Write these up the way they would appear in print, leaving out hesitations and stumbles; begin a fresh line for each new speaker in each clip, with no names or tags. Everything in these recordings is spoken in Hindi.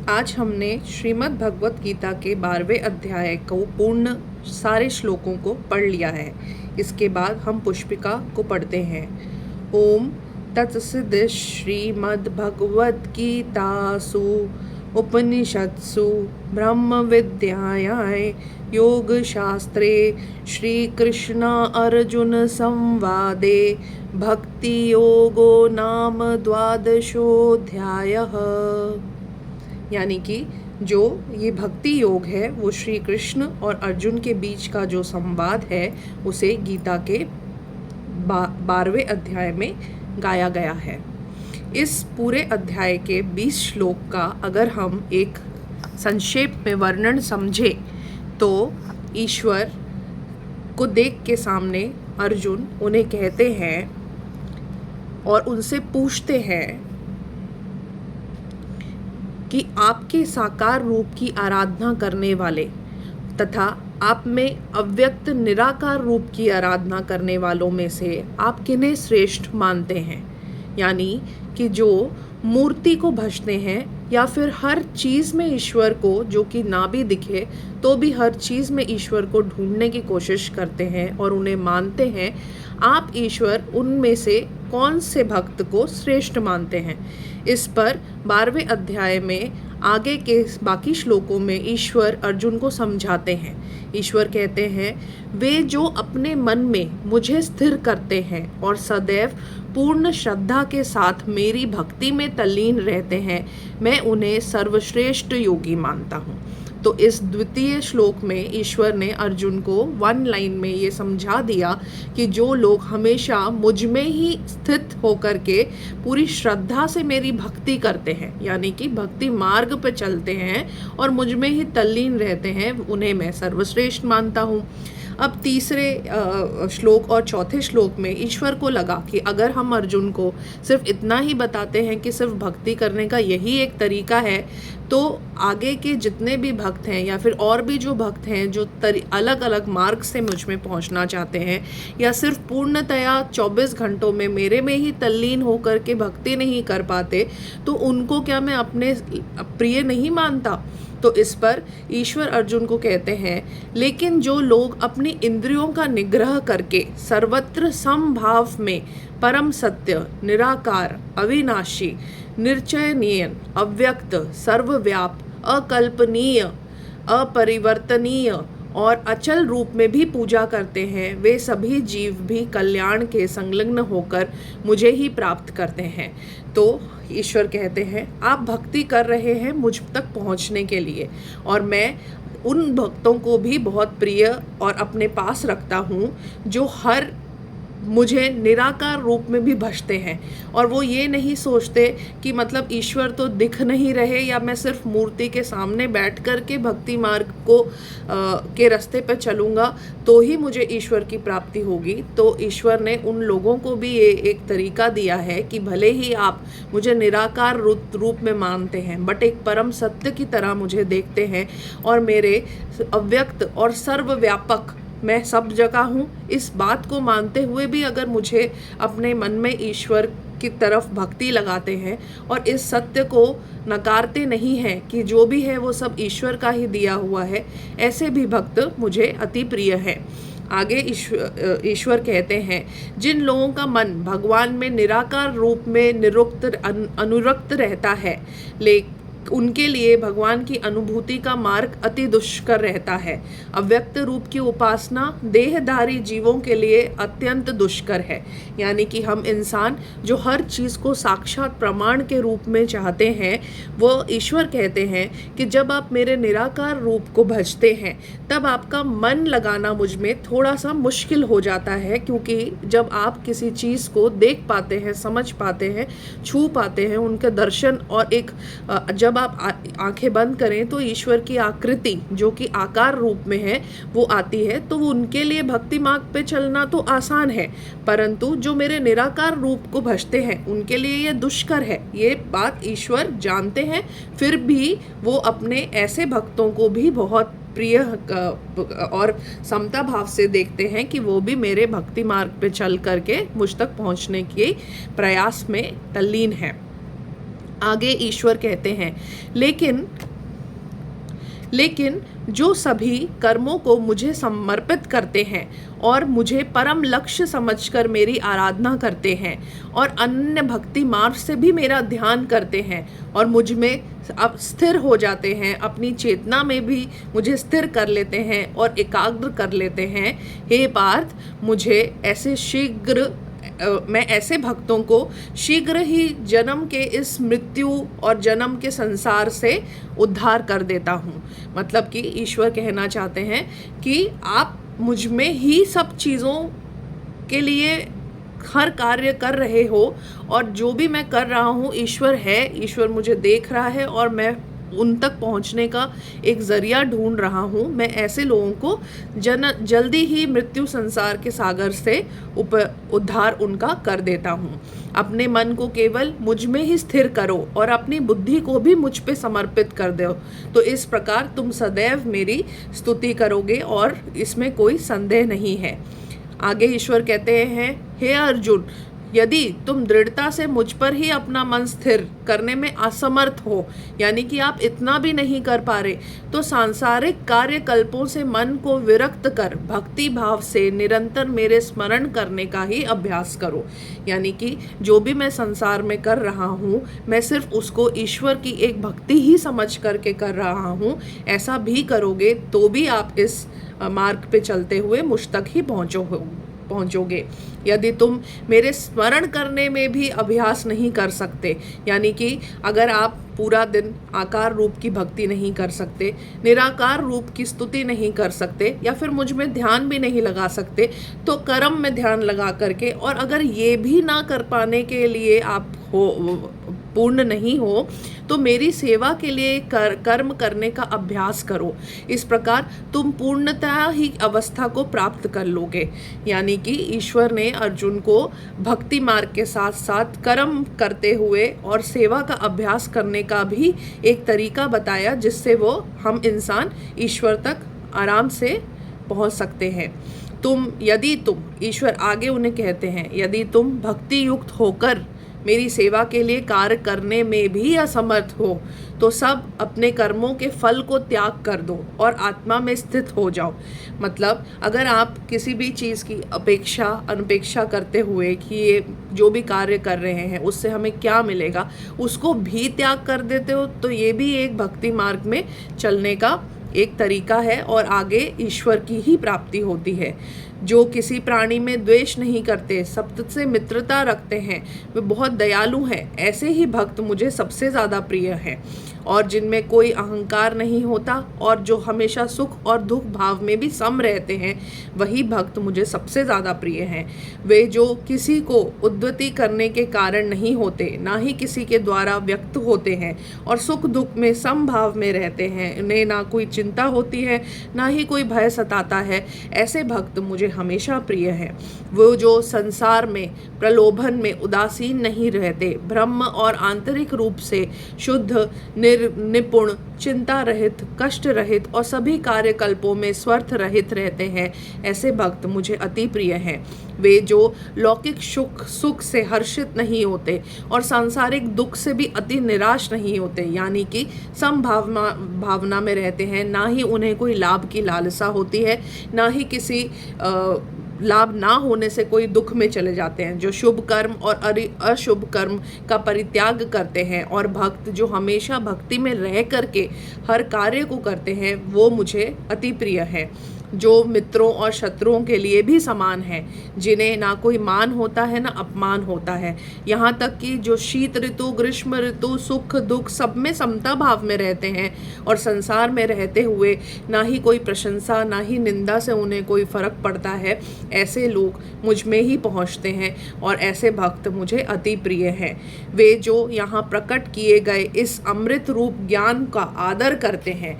आज हमने श्रीमद् भगवत गीता के 12वें अध्याय को पूर्ण सारे श्लोकों को पढ़ लिया है। इसके बाद हम पुष्पिका को पढ़ते हैं। ओम तत्सदित् श्रीमद् भगवत गीतासु उपनिषत्सु ब्रह्म विद्यायां योग शास्त्रे श्री कृष्ण अर्जुन संवादे भक्ति योगो नाम द्वादशोऽध्यायः। यानी कि जो ये भक्ति योग है वो श्री कृष्ण और अर्जुन के बीच का जो संवाद है उसे गीता के 12वें अध्याय में गाया गया है। इस पूरे अध्याय के 20 श्लोक का अगर हम एक संक्षेप में वर्णन समझे तो ईश्वर को देख के सामने अर्जुन उन्हें कहते हैं और उनसे पूछते हैं कि आपके साकार रूप की आराधना करने वाले तथा आप में अव्यक्त निराकार रूप की आराधना करने वालों में से आप किन्हें श्रेष्ठ मानते हैं। यानी कि जो मूर्ति को भजते हैं या फिर हर चीज़ में ईश्वर को, जो कि ना भी दिखे तो भी हर चीज़ में ईश्वर को ढूंढने की कोशिश करते हैं और उन्हें मानते हैं, आप ईश्वर उनमें से कौन से भक्त को श्रेष्ठ मानते हैं। इस पर 12वें अध्याय में आगे के बाकी श्लोकों में ईश्वर अर्जुन को समझाते हैं। ईश्वर कहते हैं, वे जो अपने मन में मुझे स्थिर करते हैं और सदैव पूर्ण श्रद्धा के साथ मेरी भक्ति में तल्लीन रहते हैं, मैं उन्हें सर्वश्रेष्ठ योगी मानता हूँ। तो इस द्वितीय श्लोक में ईश्वर ने अर्जुन को 1 लाइन में ये समझा दिया कि जो लोग हमेशा मुझ में ही स्थित होकर के पूरी श्रद्धा से मेरी भक्ति करते हैं, यानी कि भक्ति मार्ग पर चलते हैं और मुझ में ही तल्लीन रहते हैं, उन्हें मैं सर्वश्रेष्ठ मानता हूँ। अब तीसरे श्लोक और चौथे श्लोक में ईश्वर को लगा कि अगर हम अर्जुन को सिर्फ इतना ही बताते हैं कि सिर्फ भक्ति करने का यही एक तरीका है, तो आगे के जितने भी भक्त हैं या फिर और भी जो भक्त हैं जो अलग अलग मार्ग से मुझ में पहुंचना चाहते हैं या सिर्फ पूर्णतया 24 घंटों में मेरे में ही तल्लीन होकर के भक्ति नहीं कर पाते, तो उनको क्या मैं अपने प्रिय नहीं मानता। तो इस पर ईश्वर अर्जुन को कहते हैं, लेकिन जो लोग अपनी इंद्रियों का निग्रह करके सर्वत्र समभाव में परम सत्य, निराकार, अविनाशी, निर्चयनीय, अव्यक्त, सर्वव्याप, अकल्पनीय, अपरिवर्तनीय और अचल रूप में भी पूजा करते हैं, वे सभी जीव भी कल्याण के संलग्न होकर मुझे ही प्राप्त करते हैं। तो ईश्वर कहते हैं, आप भक्ति कर रहे हैं मुझ तक पहुंचने के लिए, और मैं उन भक्तों को भी बहुत प्रिय और अपने पास रखता हूं जो हर मुझे निराकार रूप में भी भजते हैं। और वो ये नहीं सोचते कि मतलब ईश्वर तो दिख नहीं रहे या मैं सिर्फ मूर्ति के सामने बैठ कर के भक्ति मार्ग को के रास्ते पर चलूँगा तो ही मुझे ईश्वर की प्राप्ति होगी। तो ईश्वर ने उन लोगों को भी ये एक तरीका दिया है कि भले ही आप मुझे निराकार रूप में मानते हैं, बट एक परम सत्य की तरह मुझे देखते हैं और मेरे अव्यक्त और सर्वव्यापक, मैं सब जगह हूँ, इस बात को मानते हुए भी अगर मुझे अपने मन में ईश्वर की तरफ भक्ति लगाते हैं और इस सत्य को नकारते नहीं हैं कि जो भी है वो सब ईश्वर का ही दिया हुआ है, ऐसे भी भक्त मुझे अति प्रिय है। आगे ईश्वर कहते हैं, जिन लोगों का मन भगवान में निराकार रूप में अनुरक्त रहता है, उनके लिए भगवान की अनुभूति का मार्ग अति दुष्कर रहता है। अव्यक्त रूप की उपासना देहधारी जीवों के लिए अत्यंत दुष्कर है। यानी कि हम इंसान जो हर चीज़ को साक्षात प्रमाण के रूप में चाहते हैं, वो ईश्वर कहते हैं कि जब आप मेरे निराकार रूप को भजते हैं तब आपका मन लगाना मुझ में थोड़ा सा मुश्किल हो जाता है, क्योंकि जब आप किसी चीज़ को देख पाते हैं, समझ पाते हैं, छू पाते हैं, उनके दर्शन और एक जब आप आंखें बंद करें तो ईश्वर की आकृति जो कि आकार रूप में है वो आती है, तो वो उनके लिए भक्ति मार्ग पे चलना तो आसान है, परंतु जो मेरे निराकार रूप को भजते हैं उनके लिए ये दुष्कर है। ये बात ईश्वर जानते हैं, फिर भी वो अपने ऐसे भक्तों को भी बहुत प्रिय और समता भाव से देखते हैं कि वो भी मेरे भक्ति मार्ग पे चल करके मुझ तक पहुंचने के प्रयास में तल्लीन है। आगे ईश्वर कहते हैं, लेकिन जो सभी कर्मों को मुझे समर्पित करते हैं और मुझे परम लक्ष्य समझकर मेरी आराधना करते हैं और अन्य भक्ति मार्ग से भी मेरा ध्यान करते हैं और मुझ में अब स्थिर हो जाते हैं, अपनी चेतना में भी मुझे स्थिर कर लेते हैं और एकाग्र कर लेते हैं, हे पार्थ, मैं ऐसे भक्तों को शीघ्र ही जन्म के इस मृत्यु और जन्म के संसार से उद्धार कर देता हूँ। मतलब कि ईश्वर कहना चाहते हैं कि आप मुझ में ही सब चीज़ों के लिए हर कार्य कर रहे हो और जो भी मैं कर रहा हूँ ईश्वर है, ऊपर मुझे देख रहा है और मैं उन तक पहुंचने का एक ज़रिया ढूंढ रहा हूँ। मैं ऐसे लोगों को जल्दी ही मृत्यु संसार के सागर से उद्धार उनका कर देता हूँ। अपने मन को केवल मुझ में ही स्थिर करो और अपनी बुद्धि को भी मुझ पे समर्पित कर दो, तो इस प्रकार तुम सदैव मेरी स्तुति करोगे और इसमें कोई संदेह नहीं है। आगे ईश्वर कहते हैं, हे अर्जुन, यदि तुम दृढ़ता से मुझ पर ही अपना मन स्थिर करने में असमर्थ हो, यानी कि आप इतना भी नहीं कर पा रहे, तो सांसारिक कार्यकल्पों से मन को विरक्त कर भक्ति भाव से निरंतर मेरे स्मरण करने का ही अभ्यास करो। यानी कि जो भी मैं संसार में कर रहा हूँ, मैं सिर्फ उसको ईश्वर की एक भक्ति ही समझ करके कर रहा हूँ। ऐसा भी करोगे तो भी आप इस मार्ग पे चलते हुए मुझ तक ही पहुंचोगे। यदि तुम मेरे स्मरण करने में भी अभ्यास नहीं कर सकते, यानी कि अगर आप पूरा दिन आकार रूप की भक्ति नहीं कर सकते, निराकार रूप की स्तुति नहीं कर सकते, या फिर मुझ में ध्यान भी नहीं लगा सकते, तो कर्म में ध्यान लगा करके, और अगर ये भी ना कर पाने के लिए आप पूर्ण नहीं हो, तो मेरी सेवा के लिए कर्म करने का अभ्यास करो। इस प्रकार तुम पूर्णतः ही अवस्था को प्राप्त कर लोगे। यानी कि ईश्वर ने अर्जुन को भक्ति मार्ग के साथ साथ कर्म करते हुए और सेवा का अभ्यास करने का भी एक तरीका बताया, जिससे हम इंसान ईश्वर तक आराम से पहुंच सकते हैं। यदि तुम ईश्वर आगे उन्हें कहते हैं, यदि तुम भक्ति युक्त होकर मेरी सेवा के लिए कार्य करने में भी असमर्थ हो, तो सब अपने कर्मों के फल को त्याग कर दो और आत्मा में स्थित हो जाओ। मतलब अगर आप किसी भी चीज़ की अनपेक्षा करते हुए कि ये जो भी कार्य कर रहे हैं उससे हमें क्या मिलेगा, उसको भी त्याग कर देते हो, तो ये भी एक भक्ति मार्ग में चलने का एक तरीका है और आगे ईश्वर की ही प्राप्ति होती है। जो किसी प्राणी में द्वेष नहीं करते, सबसे मित्रता रखते हैं, वे बहुत दयालु हैं, ऐसे ही भक्त मुझे सबसे ज़्यादा प्रिय हैं। और जिनमें कोई अहंकार नहीं होता और जो हमेशा सुख और दुख भाव में भी सम रहते हैं, वही भक्त मुझे सबसे ज़्यादा प्रिय हैं। वे जो किसी को उद्वती करने के कारण नहीं होते, ना ही किसी के द्वारा व्यक्त होते हैं, और सुख दुख में समभाव में रहते हैं, उन्हें ना कोई चिंता होती है, ना ही कोई भय सताता है, ऐसे भक्त मुझे हमेशा प्रिय हैं। वो जो संसार में प्रलोभन में उदासीन नहीं रहते, ब्रह्म और आंतरिक रूप से शुद्ध, निपुण, चिंता रहित, कष्ट रहित और सभी कार्यकल्पों में स्वार्थ रहित रहते हैं, ऐसे भक्त मुझे अति प्रिय हैं। वे जो लौकिक सुख से हर्षित नहीं होते और सांसारिक दुख से भी अति निराश नहीं होते, यानी कि भावना में रहते हैं, ना ही उन्हें कोई लाभ की लालसा होती है, ना ही किसी लाभ ना होने से कोई दुख में चले जाते हैं। जो शुभ कर्म और अशुभ कर्म का परित्याग करते हैं और भक्त जो हमेशा भक्ति में रह करके हर कार्य को करते हैं, वो मुझे अति प्रिय है। जो मित्रों और शत्रुओं के लिए भी समान है, जिन्हें ना कोई मान होता है ना अपमान होता है, यहाँ तक कि जो शीत ऋतु, ग्रीष्म ऋतु, सुख दुख सब में समता भाव में रहते हैं और संसार में रहते हुए ना ही कोई प्रशंसा ना ही निंदा से उन्हें कोई फर्क पड़ता है, ऐसे लोग मुझ में ही पहुँचते हैं और ऐसे भक्त मुझे अति प्रिय हैं। वे जो यहाँ प्रकट किए गए इस अमृत रूप ज्ञान का आदर करते हैं,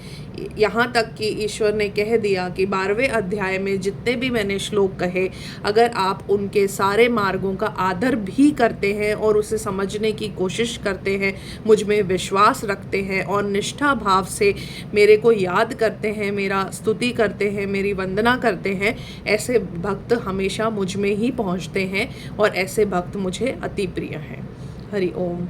यहाँ तक कि ईश्वर ने कह दिया कि 12वें अध्याय में जितने भी मैंने श्लोक कहे, अगर आप उनके सारे मार्गों का आदर भी करते हैं और उसे समझने की कोशिश करते हैं, मुझ में विश्वास रखते हैं और निष्ठा भाव से मेरे को याद करते हैं, मेरा स्तुति करते हैं, मेरी वंदना करते हैं, ऐसे भक्त हमेशा मुझ में ही पहुँचते हैं और ऐसे भक्त मुझे अति प्रिय हैं। हरि ओम।